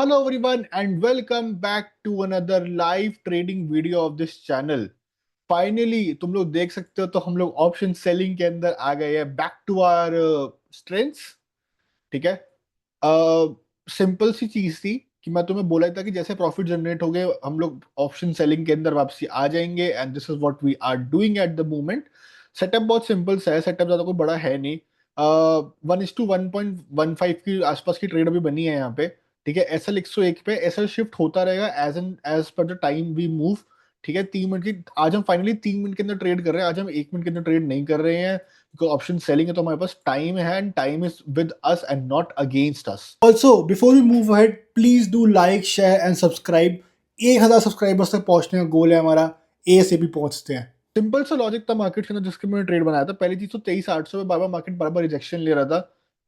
Hello everyone and welcome back to another live trading video of this channel. Finally तुम लोग देख सकते हो तो हम लोग ऑप्शन सेलिंग के अंदर आ गए हैं बैक टू आवर स्ट्रेंथ्स. ठीक है. सिंपल सी चीज थी कि मैं तुम्हें बोला था कि जैसे प्रॉफिट जनरेट हो गए हम लोग ऑप्शन सेलिंग के अंदर वापसी आ जाएंगे and this is what we are doing at the moment. Setup बहुत सिंपल सा है. सेटअप ज्यादा कोई बड़ा है नहीं. 1:1.15 की आसपास की ट्रेड अभी बनी है यहाँ पे. ठीक है. एस एल 101 पे एस एल शिफ्ट होता रहेगा as per the time we move. ठीक है. 3 मिनट की आज हम फाइनली 3 मिनट के अंदर ट्रेड कर रहे हैं. आज हम 1 मिनट के अंदर ट्रेड नहीं कर रहे हैं because ऑप्शन सेलिंग है तो हमारे पास टाइम है and time is with us and not against us. Also before we move ahead please do like share and subscribe. 1,000 subscribers तक पहुंचने का गोल है हमारा. ए से भी पहुंचते हैं. सिंपल सा लॉजिक था मार्केट के अंदर जिसके मैंने ट्रेड बनाया था. पहली चीज तो 23,800 में बार बार मार्केट बार बार रिजेक्शन ले रहा था.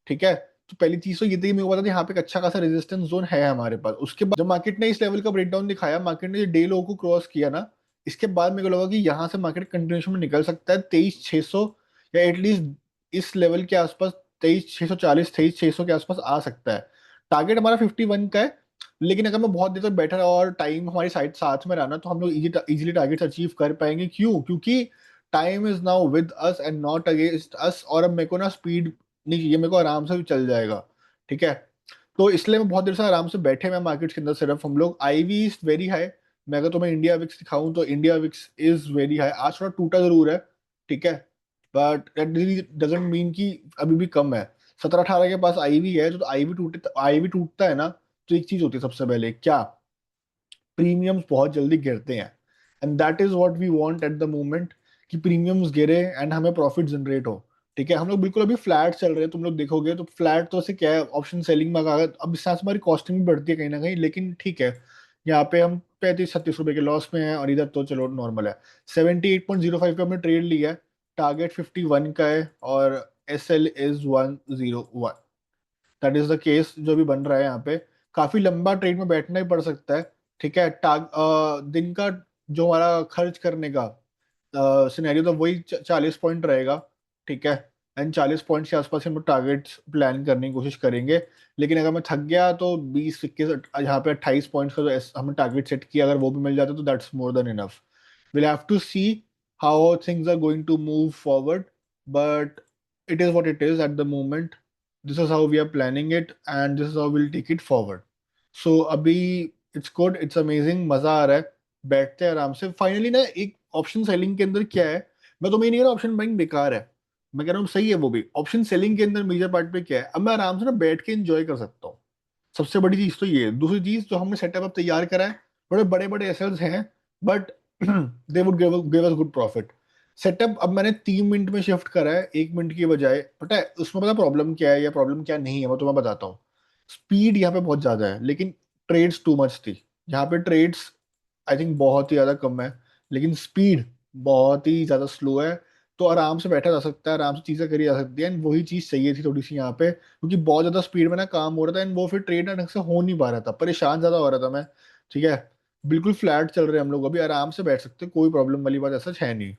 ठीक है. तो पहली चीज तो ये थी मेरे को पता था यहाँ पे एक अच्छा खासा रेजिस्टेंस जोन है हमारे पास. उसके बाद जब मार्केट ने इस लेवल का ब्रेकडाउन दिखाया, मार्केट ने डे लो को क्रॉस किया ना, इसके बाद मेरे को लगा कि यहाँ से मार्केट कंटिन्यूशन में निकल सकता है 23,600 या एटलीस्ट इस लेवल के आसपास. 23,640 23,600 के आसपास आ सकता है. टारगेट हमारा 51 का है. लेकिन अगर मैं बहुत देर तक बैठा रहा और टाइम हमारी साइड साथ में रहा ना तो हम लोग इजीली टारगेट्स अचीव कर पाएंगे. क्यों? क्योंकि time is now with us and not against अस. और अब मेरे को ना स्पीड नहीं चाहिए, मेरे को आराम से भी चल जाएगा. ठीक है. तो इसलिए मैं बहुत देर से आराम से बैठे हुए मार्केट के अंदर. सिर्फ हम लोग आईवी इज वेरी हाई. मैं अगर तुम्हें इंडिया विक्स दिखाऊं तो India VIX is very high. आज थोड़ा टूटा जरूर है. ठीक है. बट दैट डजंट मीन कि अभी भी कम है. 17-18 के पास आईवी है. तो आईवी टूटता है ना तो एक चीज होती है सबसे पहले क्या, प्रीमियम्स बहुत जल्दी गिरते हैं. And that is what we want at the moment कि प्रीमियम्स गिरे एंड हमें प्रॉफिट जनरेट हो. ठीक है. हम लोग बिल्कुल अभी फ्लैट चल रहे हैं. तुम लोग देखोगे तो फ्लैट तो ऐसे क्या है, ऑप्शन सेलिंग में अगर अब इस हमारी कॉस्टिंग भी बढ़ती है कहीं ना कहीं, लेकिन ठीक है. यहाँ पे हम 35-36 रुपए के लॉस में हैं और इधर तो चलो नॉर्मल है. 78.05 पे हमने ट्रेड लिया है. टारगेट 51 का है और S L is 101. That is the case जो भी बन रहा है यहाँ पे. काफी लंबा ट्रेड में बैठना ही पड़ सकता है. ठीक है. दिन का जो हमारा खर्च करने का सिनेरियो तो वही 40 पॉइंट रहेगा. ठीक है. एंड 40 पॉइंट के आसपास हम लोग टारगेट प्लान करने की कोशिश करेंगे. लेकिन अगर मैं थक गया तो 20-21 यहाँ पे 28 पॉइंट का जो हमने टारगेट सेट किया अगर वो भी मिल जाता तो that's more than enough. Will have to see how things are going to move forward. But it is what it is at the moment. This is how we are planning it and this is how will take it forward. So अभी it's good, it's amazing, मजा आ रहा है. बैठते हैं आराम से. Finally ना एक ऑप्शन सेलिंग के अंदर क्या है, मैं तो ये नहीं कह रहा ऑप्शन बाइंग बेकार है. मैं कह रहा हूँ सही है वो भी. ऑप्शन सेलिंग के अंदर मेजर पार्ट पे क्या है, अब मैं आराम से ना बैठ के एंजॉय कर सकता हूँ. सबसे बड़ी चीज तो ये है. दूसरी चीज जो हमने सेटअप अब तैयार करा है, बड़े बड़े बड़े एसेट्स हैं but they would give us good profit. Setup अब मैंने 3 मिनट में शिफ्ट करा है 1 मिनट की बजाय. पता है उसमें पता प्रॉब्लम क्या है या प्रॉब्लम क्या नहीं है, मैं तुम्हें बताता हूँ. स्पीड यहाँ पे बहुत ज्यादा है लेकिन ट्रेड्स टू मच थी. यहाँ पे ट्रेड्स आई थिंक बहुत ही ज्यादा कम है लेकिन स्पीड बहुत ही ज्यादा स्लो है. तो आराम से बैठा जा सकता है, आराम से चीजें करी जा सकती है एंड वही चीज चाहिए थी थोड़ी सी यहाँ पे. क्योंकि बहुत ज्यादा स्पीड में ना काम हो रहा था एंड वो फिर ट्रेड ना ढंग से हो नहीं पा रहा था. परेशान ज्यादा हो रहा था मैं. ठीक है. बिल्कुल फ्लैट चल रहे हैं हम लोग अभी. आराम से बैठ सकते हैं, कोई प्रॉब्लम वाली बात ऐसा है नहीं.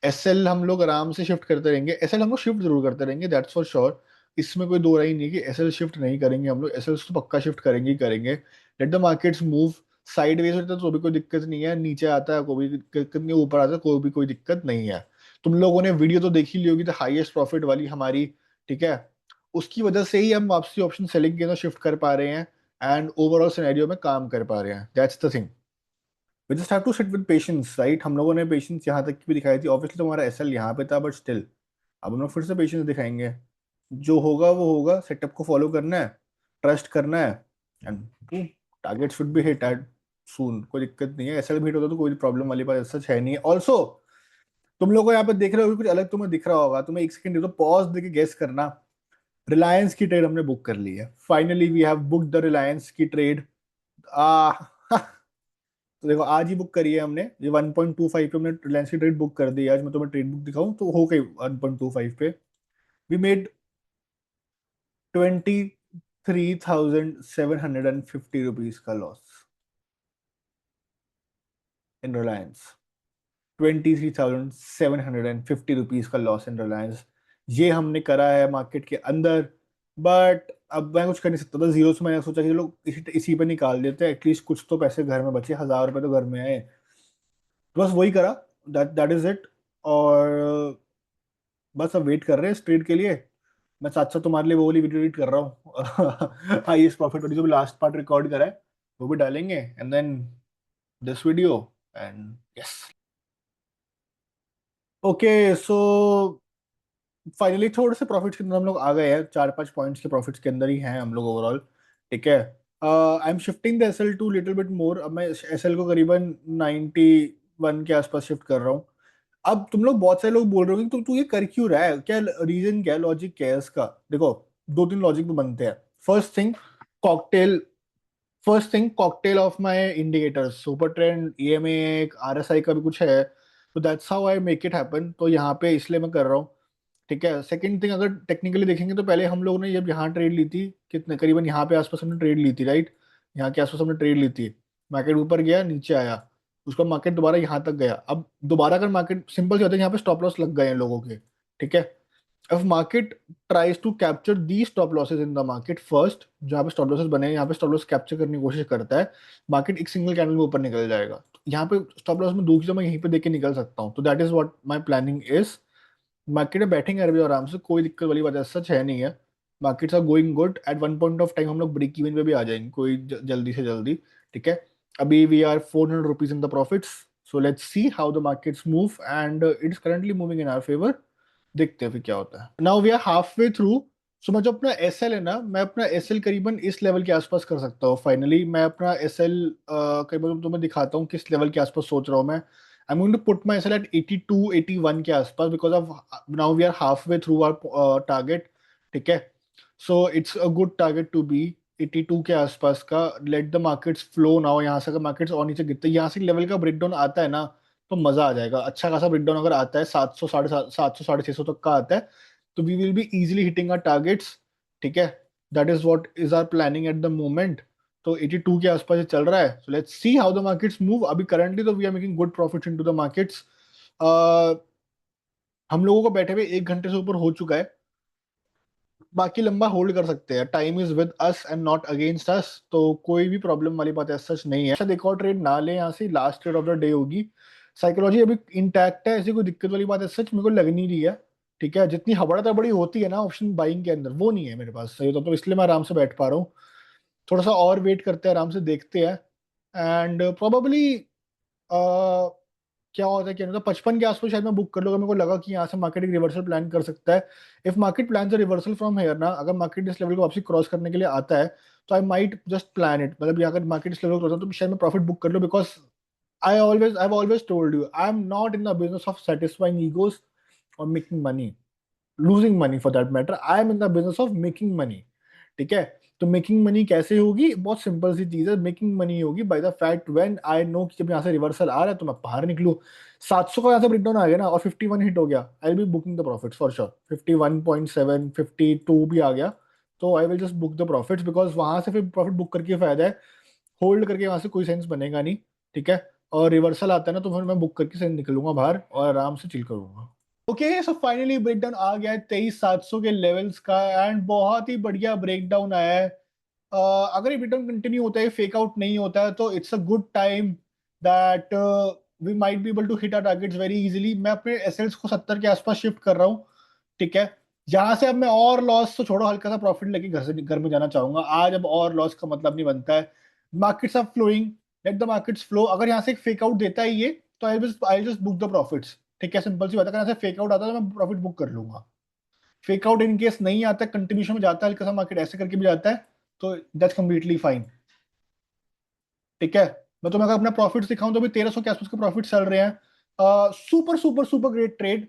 एसएल हम लोग आराम से शिफ्ट करते रहेंगे. एसएल हम लोग शिफ्ट जरूर करते रहेंगे, दैट्स फॉर श्योर. इसमें कोई दो राय नहीं है कि एसएल शिफ्ट नहीं करेंगे हम लोग. एसएल तो पक्का शिफ्ट करेंगे ही करेंगे. Let the markets move. Sideways होता है तो भी कोई दिक्कत नहीं है, नीचे आता है कोई भी दिक्कत नहीं, ऊपर आता है कोई भी कोई दिक्कत नहीं है. तुम लोगों ने वीडियो तो देखी ली होगी तो हाईएस्ट प्रॉफिट वाली हमारी. ठीक है. उसकी वजह से ही हम वापसी ऑप्शन सेलिंग के अंदर शिफ्ट कर पा रहे हैं एंड ओवरऑल सिनेरियो में काम कर पा रहे हैं. That's the thing. We just have to sit with patience, right. हम लोगों ने पेशेंस यहाँ तक की भी दिखाई थी. ऑब्वियसली तो हमारा एसएल यहाँ पे था बट स्टिल अब हम लोग फिर से पेशेंस दिखाएंगे. जो होगा वो होगा. सेटअप को फॉलो करना है, ट्रस्ट करना है and target should be hit at soon. कोई दिक्कत नहीं है. एसएल भी हिट होता तो कोई प्रॉब्लम वाली बात सच है नहीं. ऑल्सो तुम लोग को यहाँ पे देख रहे हो कुछ अलग तुम्हें दिख रहा होगा. तुम्हें एक सेकंड दे दो, पॉज देके गेस करना. रिलायंस की ट्रेड हमने बुक कर ली है. Finally we have book the Reliance की ट्रेड. आ तो देखो आज ही बुक करी है हमने. ये 1.25 पे हमने रिलायंस की ट्रेड बुक कर दी है. आज मैं तुम्हें ट्रेड बुक दिखाऊं तो हो गई 1.25 पे. वी मेड 23,750 का लॉस इन रिलायंस. 23,750 रुपीज का लॉस इन रिलायंस. ये हमने करा है मार्केट के अंदर. बट अब मैं कुछ कर नहीं सकता था, जीरो से मैंने सोचा कि लोग इसी पे निकाल देते हैं, एटलीस्ट कुछ तो पैसे घर में बचे, 1,000 रुपए तो घर में आए। तो बस वही करा, दैट दैट इज इट। और बस अब वेट कर रहे हैं इस ट्रेड के लिए। मैं साथ साथ तुम्हारे लिए वो वाली वीडियो एडिट कर रहा हूँ हाईएस्ट प्रॉफिट वाली, जो भी लास्ट पार्ट रिकॉर्ड करा है वो भी डालेंगे, and then this video, and yes. Okay, so finally थोड़े से प्रॉफिट्स के अंदर हम लोग आ गए हैं, 4-5 पॉइंट्स के प्रॉफिट्स के अंदर ही हैं हम लोग ओवरऑल। ठीक है, I am shifting the SL to little bit more. अब मैं एसएल को करीबन 91 के आसपास शिफ्ट कर रहा हूँ। अब तुम लोग, बहुत सारे लोग बोल रहे हो कि तू ये कर क्यों रहा है, क्या रीजन, क्या लॉजिक, क्या है इसका? देखो, दो तीन लॉजिक भी बनते हैं। First thing, cocktail first thing cocktail of my indicators, super trend, EMA, एक आरएसआई का भी कुछ है, तो that's how I make it happen. तो यहाँ पे इसलिए मैं कर रहा हूँ। ठीक है, सेकंड थिंग, अगर टेक्निकली देखेंगे तो पहले हम लोगों ने जब यहाँ ट्रेड ली थी, कितने करीबन यहाँ पे आसपास हमने ट्रेड ली थी, राइट? यहाँ के आसपास हमने ट्रेड ली थी। मार्केट ऊपर गया, नीचे आया, उसका मार्केट दोबारा यहाँ तक गया। अब दोबारा अगर मार्केट, सिंपल से होता है, यहाँ पे स्टॉप लॉस लग गए हैं लोगों के। ठीक है, if market tries to capture these stop losses in the market first, जहाँ पे stop losses बने हैं, यहाँ पे stop loss कैप्चर करने की कोशिश करता है, मार्केट एक सिंगल कैंडल में ऊपर निकल जाएगा। तो यहाँ पे स्टॉप लॉस में दो चीजों में यहीं पे देख के निकल सकता हूँ, तो that is what my planning is. Market में बैठेंगे अरबी आराम से, कोई दिक्कत वाली बात है सच है नहीं है। Markets are going good, at one point of time हम लोग ब्रेक इवन पे भी आ जाएंगे, कोई जल्दी से जल्दी। ठीक है, अभी we are 400 rupees in the profits. So let's see how the markets move, and it is currently moving in our favour. देखते हैं फिर क्या होता है। Now we are half way through. So मैं जो अपना एस एल है ना, मैं अपना एस एल करीबन इस लेवल के आसपास कर सकता हूँ। फाइनली मैं अपना एस एल करीबन तुम्हें दिखाता हूँ किस लेवल के आसपास सोच रहा हूँ मैं। I am going to put my S L at 82-81 के आसपास, because of now we are half way through our target. ठीक है, so it's a good target to be 82 के आसपास का। Let the markets flow now. यहाँ से अगर मार्केट्स और नीचे गिरते हैं, यहाँ से लेवल का ब्रेकडाउन आता है ना, तो मजा आ जाएगा। अच्छा खासा ब्रेकडाउन अगर आता है, 700, 750, 700, 600 तक का आता है, तो we will be easily hitting our targets. ठीक है, that is what is our planning at the moment. तो 82 के आसपास ये चल रहा है, so let's see how the markets move. अभी करंटली तो we are making good profits into the markets. हम लोगों को बैठे हुए 1 घंटे से ऊपर हो चुका है, बाकी लंबा होल्ड कर सकते हैं। Time is with us and not against अस, तो कोई भी प्रॉब्लम वाली बात ऐसा सच नहीं है। शायद एक और ट्रेड ना ले यहाँ से, last trade off the day होगी। साइकोलॉजी अभी इंटैक्ट है, ऐसी कोई दिक्कत वाली बात है सच मेरे को लग नहीं रही है। ठीक है, जितनी हबड़ा तबड़ी होती है ना ऑप्शन बाइंग के अंदर, वो नहीं है मेरे पास सही, तो इसलिए मैं आराम से बैठ पा रहा हूँ। थोड़ा सा और वेट करते हैं, आराम से देखते हैं, एंड प्रोबेबली क्या होता है कि 55 के आसपास शायद मैं बुक कर लूंगा। मेरे को लगा कि यहाँ से मार्केट एक रिवर्सल प्लान कर सकता है। If market plan a reversal from here ना, अगर मार्केट इस लेवल को वापसी क्रॉस करने के लिए आता है, तो I might just plan it. मतलब अगर मार्केट इस लेवल को क्रॉस, तो शायद मैं प्रॉफिट बुक कर लूँ, because I've always told you, I'm not in the business of satisfying egos or making money, losing money for that matter. I am in the business of making money. ठीक है, तो making money कैसे होगी? बहुत simple सी चीज है। Making money होगी by the fact when I know कि जब यहाँ से रिवर्सल आ रहा है तो मैं बाहर निकलूँ। 700 का यहाँ से ब्रेकडाउन आ गया ना, और 51 हिट हो गया, I will be booking the profits for sure. 51.7, 52 भी आ गया, तो I will just book the profits, because वहां से फिर प्रॉफिट बुक करके फायदा है, होल्ड करके वहां से कोई सेंस बनेगा नहीं। ठीक है, और रिवर्सल आता है ना, तो फिर मैं बुक करके सेंस निकलूंगा बाहर और आराम से चिल करूंगा। ओके, सो फाइनली ब्रेकडाउन आ गया है 23,700 के लेवल्स का, एंड बहुत ही बढ़िया ब्रेकडाउन आया है। अगर ये ब्रेकडाउन कंटिन्यू होता है, फेक आउट नहीं होता है, तो it's a good time that we might be able to hit our targets very easily. मैं अपने एसएल्स को 70 के आसपास शिफ्ट कर रहा हूँ। ठीक है, यहाँ से अब मैं और लॉस तो छोड़ो, हल्का सा प्रॉफिट लेके घर में जाना चाहूंगा आज। अब और लॉस का मतलब नहीं बनता है। Markets are flowing, let the markets flow. अगर यहाँ से एक फेक आउट देता है ये, तो I just book the profits. ठीक है, सिंपल सी बात है, अगर यहाँ से फेक आउट आता है तो मैं प्रॉफिट बुक कर लूंगा। फेक आउट इन केस नहीं आता, कंटिन्यूशन में जाता है, हल्का सा मार्केट ऐसे करके भी जाता है, तो दैट्स कम्प्लीटली फाइन। ठीक है, मैं तुम्हें अगर अपना प्रॉफिट्स दिखाऊं तो भी 1300 के आसपास के प्रॉफिट चल रहे हैं। Super super super great trade.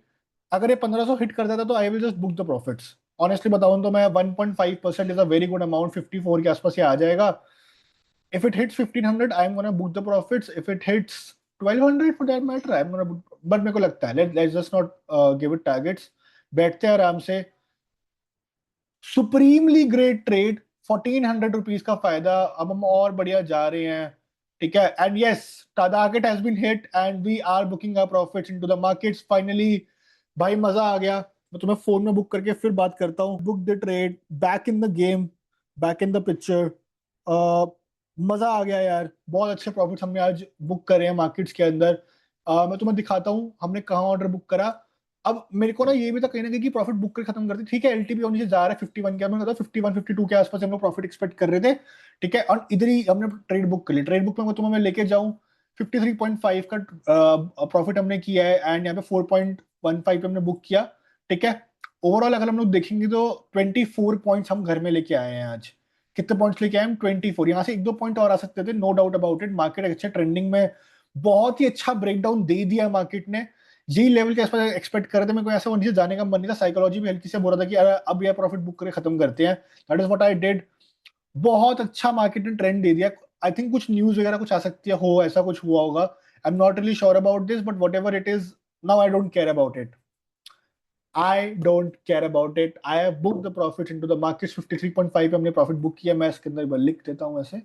अगर ये 1500 हिट कर देता तो I will just book the profits. Honestly बताऊं तो मैं 1.5% is a very good amount, 54 के आसपास ये आ जाएगा। If it hits 1500, I'm gonna book the profits. If it hits 1200 for that matter, I'm gonna book. But मेरे को लगता है let's just not give it targets. बैठते हैं आराम से। सुप्रीमली ग्रेट ट्रेड, 1400 रुपीज का फायदा। अब हम और बढ़िया जा रहे हैं। ठीक है, and yes, target has been hit and we are booking our profits into the markets finally. भाई मजा आ गया। मैं तुम्हें फोन में बुक करके फिर बात करता हूँ। Book the trade, back in the game. Back in the picture. मजा आ गया यार, बहुत अच्छे प्रॉफिट्स हमने आज बुक करे हैं मार्केट्स के अंदर। मैं तुम्हें दिखाता हूँ हमने कहाँ ऑर्डर बुक करा। अब मेरे को ना ये भी था कहीं ना कहीं कि प्रॉफिट बुक कर खत्म करते, ठीक है एलटीपी और नीचे जा रहा है 51 के, हमें पता 51-52 के आसपास हम लोग प्रॉफिट एक्सपेक्ट कर रहे थे। ठीक है, और इधर ही हमने ट्रेड बुक कर ली। ट्रेड बुक में मैं तुम्हें मैं लेके जाऊँ 53.5 का प्रॉफिट हमने किया है, एंड यहाँ पे 4.15 पे हमने बुक किया। ठीक है, ओवरऑल अगर हम लोग देखेंगे तो 24 पॉइंट्स हम घर में लेके आए हैं आज। कितने पॉइंट्स लेके आए हम? 24। यहाँ से एक दो पॉइंट और आ सकते थे, no doubt about it. Market अच्छे ट्रेंडिंग में, बहुत ही अच्छा ब्रेकडाउन दे दिया मार्केट ने। यही लेवल के आसपास एक्सपेक्ट कर रहे थे, मेरे को ऐसा नीचे जाने का मन नहीं था, साइकोलॉजी भी हल्की से बोल रहा था कि अरे अब यह प्रॉफिट बुक करके खत्म करते हैं। That is what I did. बहुत अच्छा मार्केट ने ट्रेंड दे दिया। आई थिंक कुछ न्यूज वगैरह कुछ आ सकती है, हो ऐसा कुछ हुआ होगा। I am not really sure about this, but what ever it is, now I don't care about it. I don't care about it. I have book the profit into the market. 53.5 पे हमने profit book किया। मैं इसके अंदर एक बार लिख देता हूँ ऐसे,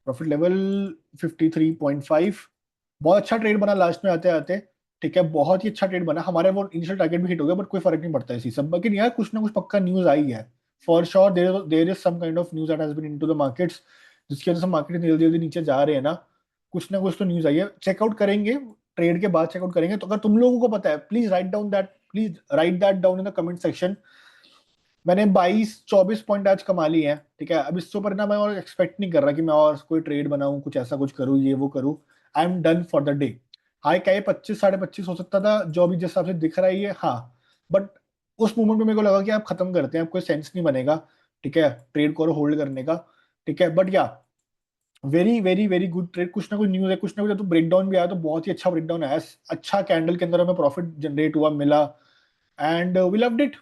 प्रॉफिट लेवल 53.5। बहुत अच्छा ट्रेड बना लास्ट में आते आते। ठीक है, बहुत ही अच्छा ट्रेड बना हमारे। वो इनिशियल टारगेट भी हिट हो गया, बट कोई फर्क नहीं पड़ता इसी सब, लेकिन यार कुछ ना कुछ पक्का न्यूज आई है। For sure there is some kind of news that has been into the markets, जिसकी वजह से मार्केट जल्दी जल्दी नीचे जा रहे हैं ना। कुछ ना कुछ तो न्यूज आई है, चेकआउट करेंगे। ट्रेड के बाद चेकआउट करेंगे। तो अगर तुम लोगों को पता है, please right that down in the comment section. मैंने 22-24 पॉइंट आज कमा लिए हैं। ठीक है, अब इससे ऊपर ना मैं और एक्सपेक्ट नहीं कर रहा कि मैं और कोई ट्रेड बनाऊं, कुछ ऐसा कुछ करूं, ये वो करूं। I am done for the day. High क्या ये 25-25.5 हो सकता था, जो अभी जिस हिसाब से दिख रहा है ये, हाँ। बट उस मोमेंट में मेरे को लगा कि आप खत्म करते हैं, अब कोई सेंस नहीं बनेगा। ठीक है, ट्रेड को होल्ड करने का। ठीक है, बट या very very very good trade. कुछ ना कुछ न्यूज है, कुछ ना कुछ तो ब्रेकडाउन भी आया, तो बहुत ही अच्छा ब्रेकडाउन आया। अच्छा कैंडल के अंदर हमें प्रॉफिट जनरेट हुआ, मिला, एंड वी लव्ड इट।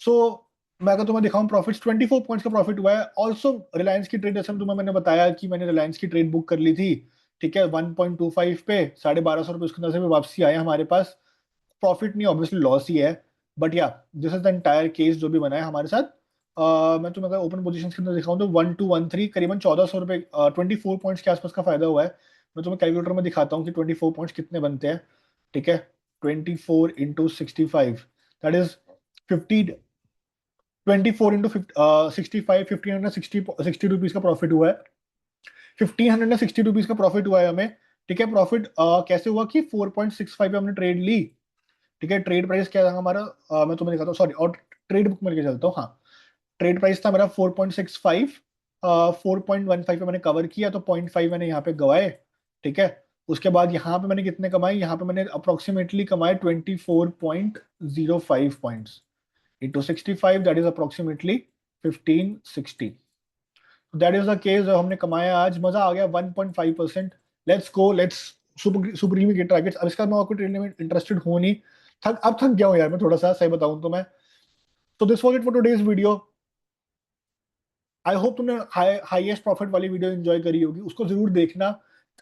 सो मैं अगर तुम्हें दिखाऊं प्रॉफिट्स, 24 पॉइंट्स का प्रॉफिट हुआ है। ऑल्सो रिलायंस की ट्रेड, जैसे तुम्हें मैंने बताया कि मैंने रिलायंस की ट्रेड बुक कर ली थी। ठीक है, 1.25 पे 1250 रुपये उसके अंदर से भी वापसी आया हमारे पास। प्रॉफिट नहीं, ऑब्वियसली लॉस ही है। बट या this is the entire case जो भी बना है हमारे साथ। मैं तुम्हें अगर ओपन पोजीशन के अंदर दिखाऊं तो 1213 करीबन 1400 रुपये, 24 पॉइंट्स के आसपास का फायदा हुआ है। मैं तुम्हें कैलकुलेटर में दिखाता हूँ कि 24 पॉइंट्स कितने बनते हैं। ठीक है, 24 into 65, that is 50। 24 into 65, 1560 rupees का प्रॉफिट हुआ है। 1560 रुपीज का प्रॉफिट हुआ है हमें। ठीक है, प्रॉफिट कैसे हुआ कि 4.65 पे हमने ट्रेड ली। ठीक है, ट्रेड प्राइस क्या था हमारा, मैं तुम्हें दिखाता हूँ, सॉरी, और ट्रेड बुक में लेके चलता हूँ। हाँ, ट्रेड प्राइस था मेरा 4.65। 4.15 पे मैंने कवर किया, तो 0.5 मैंने यहाँ पे गवाए। ठीक है, उसके बाद यहाँ पे मैंने कितने कमाए, यहाँ पे मैंने अप्रोक्सीमेटली कमाए 24.05 points into 65, that is approximately 1560। That is the case जो हमने कमाया आज। मजा आ गया, 1.5%। Let's go, let's supreme get targets. अब इसका मैं आपको ट्रेड में इंटरेस्टेड हूँ नहीं। अब थक गया हूँ यार मैं, थोड़ा सा सही बताऊं तो मैं। तो this was it for today's video. I hope तुमने हाईएस्ट प्रॉफिट वाली वीडियो एंजॉय करी होगी, उसको जरूर देखना।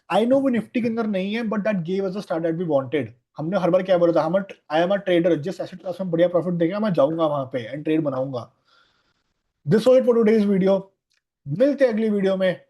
आई नो वो निफ्टी के अंदर नहीं है, but that gave us the start that we wanted. हमने हर बार क्या बोला था, हम आई एम अ ट्रेडर, जिस एसेट क्लास में बढ़िया प्रॉफिट देगा मैं जाऊंगा वहां पे एंड ट्रेड बनाऊंगा। This was it for today's video. मिलते हैं अगली वीडियो में।